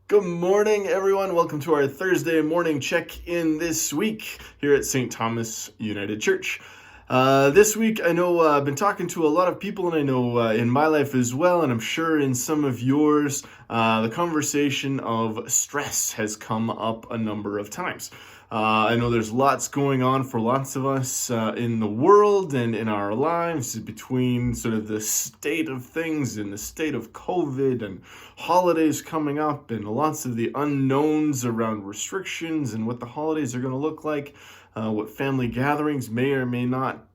Good morning, everyone. Welcome to our Thursday morning check-in this week here at St. Thomas United Church. This week, I know I've been talking to a lot of people, and I know in my life as well, and I'm sure in some of yours, the conversation of stress has come up a number of times. I know there's lots going on for lots of us in the world and in our lives between sort of the state of things and the state of COVID and holidays coming up and lots of the unknowns around restrictions and what the holidays are going to look like, what family gatherings may or may not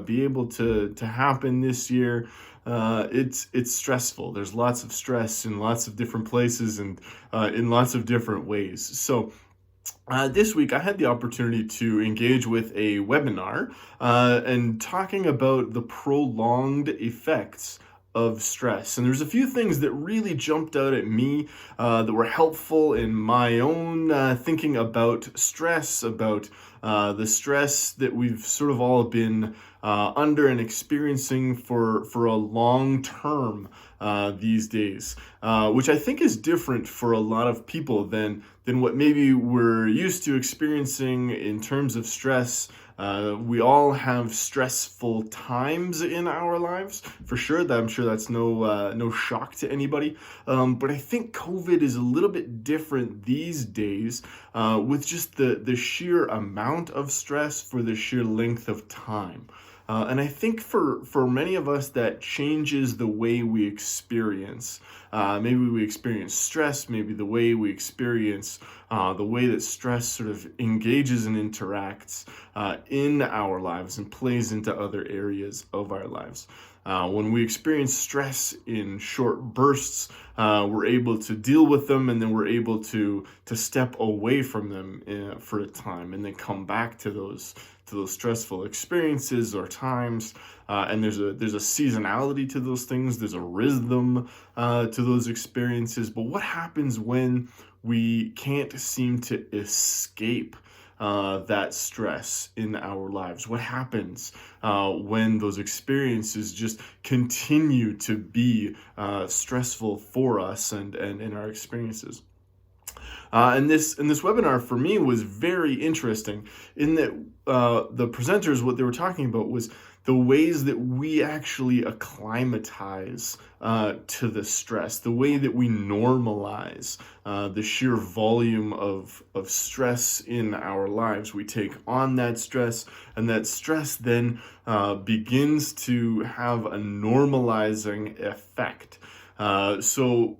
be able to happen this year. It's stressful. There's lots of stress in lots of different places and in lots of different ways. So this week, I had the opportunity to engage with a webinar and talking about the prolonged effects of stress. And there's a few things that really jumped out at me that were helpful in my own thinking about stress, about the stress that we've sort of all been under and experiencing for a long term these days, which I think is different for a lot of people than what maybe we're used to experiencing in terms of stress. We all have stressful times in our lives, for sure. I'm sure that's no shock to anybody. But I think COVID is a little bit different these days, with just the sheer amount of stress for the sheer length of time. And I think for many of us, that changes the way we experience. Maybe we experience stress, maybe the way we experience the way that stress sort of engages and interacts in our lives and plays into other areas of our lives. When we experience stress in short bursts, we're able to deal with them, and then we're able to step away from them for a time, and then come back to those stressful experiences or times. And there's a seasonality to those things. There's a rhythm to those experiences. But what happens when we can't seem to escape that stress in our lives? What happens when those experiences just continue to be stressful for us and in our experiences? And this webinar for me was very interesting in that the presenters, what they were talking about was the ways that we actually acclimatize to the stress, the way that we normalize the sheer volume of stress in our lives. We take on that stress, and that stress then begins to have a normalizing effect. So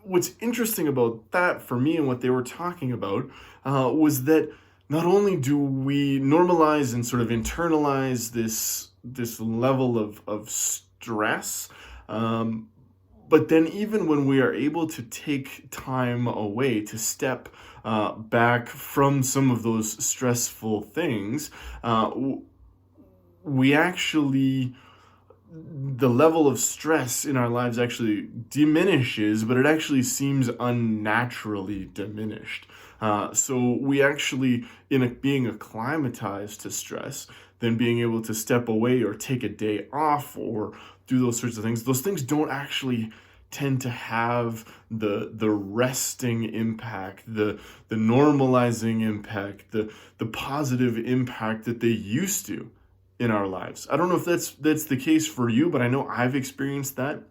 what's interesting about that for me and what they were talking about was that not only do we normalize and sort of internalize this level of stress, but then even when we are able to take time away to step back from some of those stressful things, we actually, the level of stress in our lives actually diminishes, but it actually seems unnaturally diminished. So we actually, being acclimatized to stress, then being able to step away or take a day off or do those sorts of things, those things don't actually tend to have the resting impact, the normalizing impact, the positive impact that they used to in our lives. I don't know if that's the case for you, but I know I've experienced that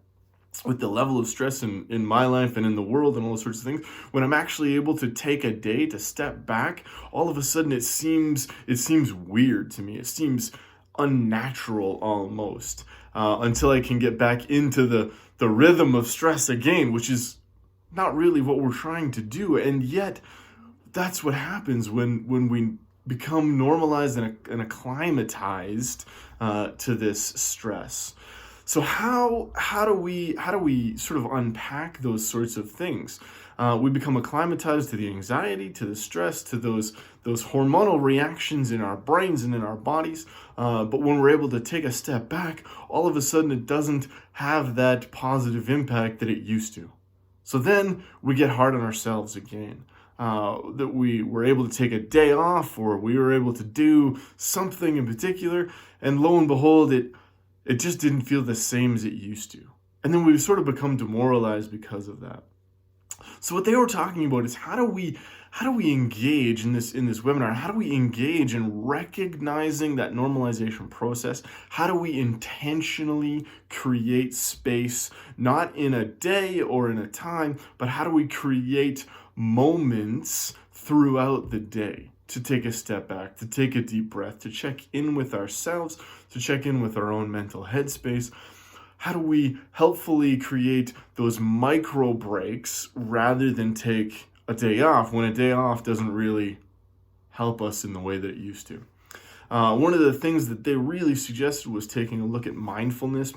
with the level of stress in my life and in the world and all those sorts of things. When I'm actually able to take a day to step back, all of a sudden it seems weird to me. It seems unnatural almost, until I can get back into the rhythm of stress again, which is not really what we're trying to do. And yet that's what happens when we become normalized and acclimatized to this stress. So how do we sort of unpack those sorts of things? We become acclimatized to the anxiety, to the stress, to those hormonal reactions in our brains and in our bodies. But when we're able to take a step back, all of a sudden it doesn't have that positive impact that it used to. So then we get hard on ourselves again. That we were able to take a day off, or we were able to do something in particular, and lo and behold, it just didn't feel the same as it used to. And then we've sort of become demoralized because of that. So what they were talking about is how do we engage in this webinar? How do we engage in recognizing that normalization process? How do we intentionally create space, not in a day or in a time, but how do we create moments throughout the day to take a step back, to take a deep breath, to check in with ourselves, to check in with our own mental headspace? How do we helpfully create those micro breaks rather than take a day off when a day off doesn't really help us in the way that it used to? One of the things that they really suggested was taking a look at mindfulness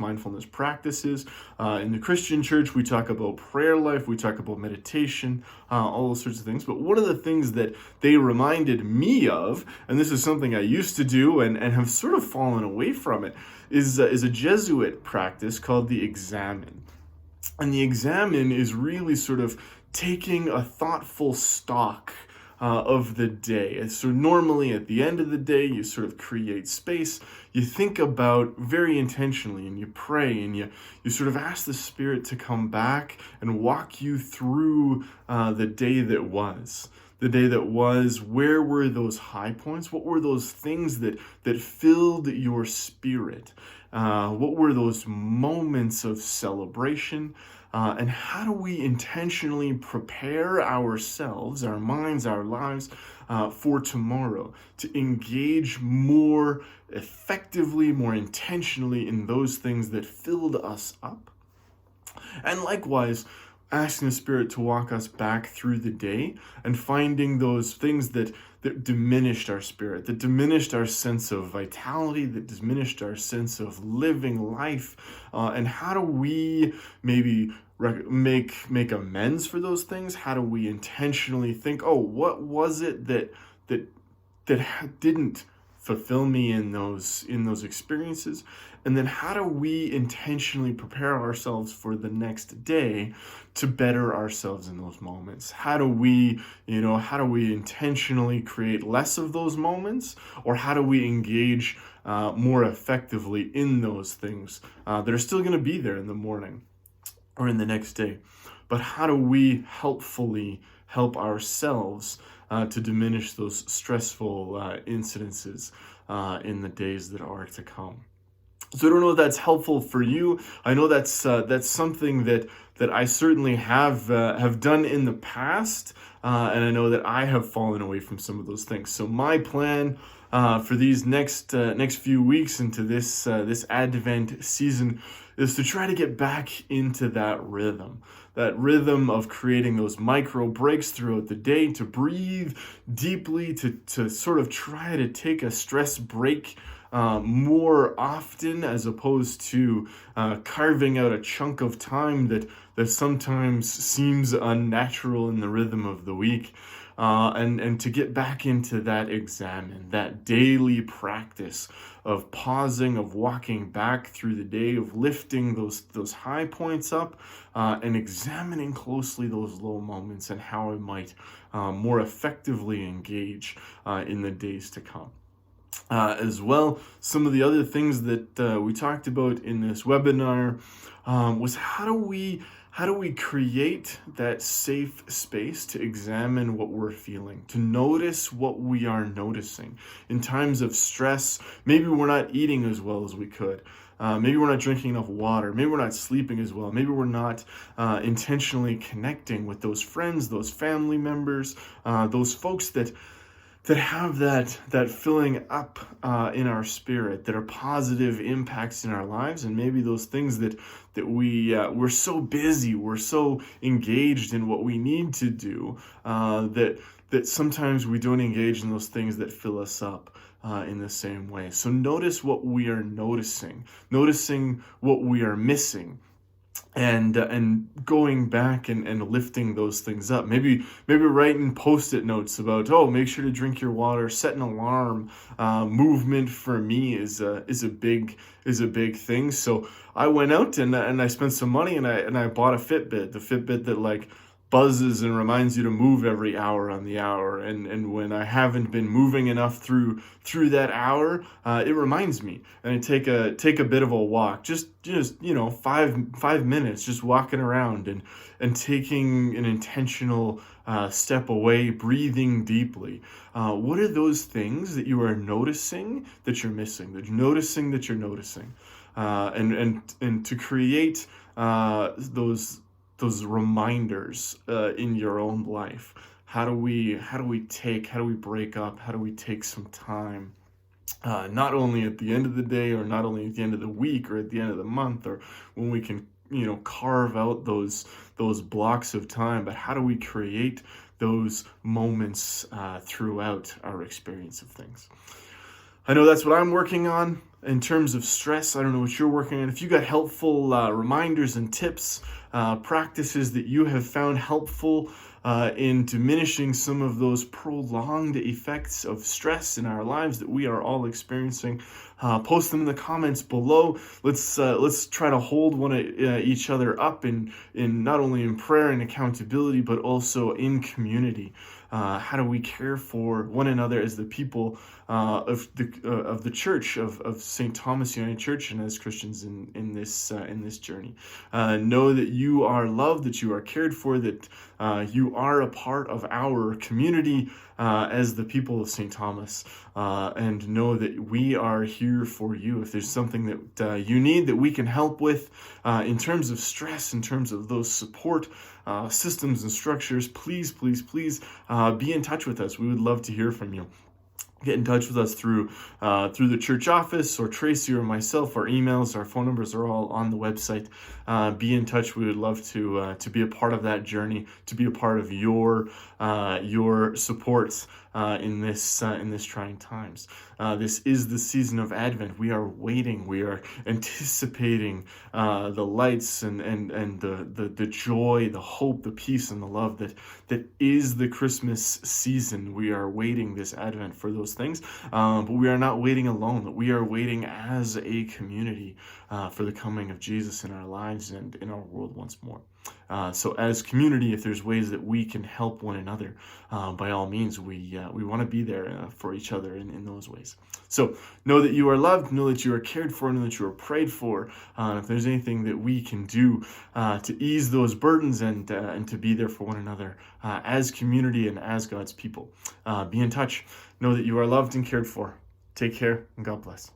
practices. In the Christian church, we talk about prayer life, we talk about meditation, all those sorts of things. But one of the things that they reminded me of, and this is something I used to do and have sort of fallen away from it, is a Jesuit practice called the examen. And the examen is really sort of taking a thoughtful stock of the day. And so normally at the end of the day, you sort of create space, you think about very intentionally, and you pray, and you sort of ask the Spirit to come back and walk you through the day that was. The day that was, where were those high points? What were those things that filled your spirit? What were those moments of celebration? And how do we intentionally prepare ourselves, our minds, our lives for tomorrow to engage more effectively, more intentionally in those things that filled us up? And likewise, asking the Spirit to walk us back through the day and finding those things that diminished our spirit, that diminished our sense of vitality, that diminished our sense of living life, and how do we maybe make amends for those things? How do we intentionally think, oh, what was it that didn't fulfill me in those experiences? And then how do we intentionally prepare ourselves for the next day to better ourselves in those moments? How do we intentionally create less of those moments, or how do we engage more effectively in those things that are still going to be there in the morning or in the next day? But how do we helpfully help ourselves to diminish those stressful incidences in the days that are to come? So I don't know if that's helpful for you. I know that's something that I certainly have done in the past, and I know that I have fallen away from some of those things. So my plan for these next few weeks into this Advent season is to try to get back into that rhythm of creating those micro breaks throughout the day, to breathe deeply, to sort of try to take a stress break more often, as opposed to carving out a chunk of time that sometimes seems unnatural in the rhythm of the week, and to get back into that examen, that daily practice of pausing, of walking back through the day, of lifting those high points up, and examining closely those low moments and how I might more effectively engage in the days to come. As well, some of the other things that we talked about in this webinar was how do we create that safe space to examine what we're feeling, to notice what we are noticing in times of stress. Maybe we're not eating as well as we could. Maybe we're not drinking enough water. Maybe we're not sleeping as well. Maybe we're not intentionally connecting with those friends, those family members, those folks that have that filling up in our spirit, that are positive impacts in our lives. And maybe those things that we're so busy, we're so engaged in what we need to do, that sometimes we don't engage in those things that fill us up in the same way. So notice what we are noticing what we are missing, and going back and lifting those things up. Maybe writing post-it notes about, make sure to drink your water, set an alarm. Movement for me is a big thing. So I went out and I spent some money and I bought a Fitbit, the Fitbit that buzzes and reminds you to move every hour on the hour. And when I haven't been moving enough through that hour, it reminds me, and I take a bit of a walk, just 5 minutes, just walking around and taking an intentional step away, breathing deeply. What are those things that you are noticing that you're missing, that you're noticing that you're noticing? And to create those reminders in your own life. How do we break up? How do we take some time? Not only at the end of the day, or not only at the end of the week, or at the end of the month, or when we can, carve out those blocks of time, but how do we create those moments throughout our experience of things? I know that's what I'm working on in terms of stress. I don't know what you're working on. If you got helpful reminders and tips, practices that you have found helpful in diminishing some of those prolonged effects of stress in our lives that we are all experiencing, post them in the comments below. Let's try to hold each other up in not only in prayer and accountability, but also in community. How do we care for one another as the people of the Church of St. Thomas United Church, and as Christians in this journey? Know that you are loved, that you are cared for, that you are a part of our community as the people of St. Thomas, and know that we are here for you. If there's something that you need that we can help with in terms of stress, in terms of those support systems and structures, please be in touch with us. We would love to hear from you. Get in touch with us through the church office, or Tracy or myself. Our emails, our phone numbers are all on the website. Be in touch. We would love to be a part of that journey, to be a part of your supports in this trying times. This is the season of Advent. We are waiting. We are anticipating the lights and the joy, the hope, the peace, and the love that is the Christmas season. We are waiting this Advent for those things, but we are not waiting alone. That we are waiting as a community for the coming of Jesus in our lives and in our world once more. So as community, if there's ways that we can help one another, by all means, we want to be there for each other in those ways. So know that you are loved, know that you are cared for, know that you are prayed for. If there's anything that we can do to ease those burdens and to be there for one another as community and as God's people, be in touch. Know that you are loved and cared for. Take care, and God bless.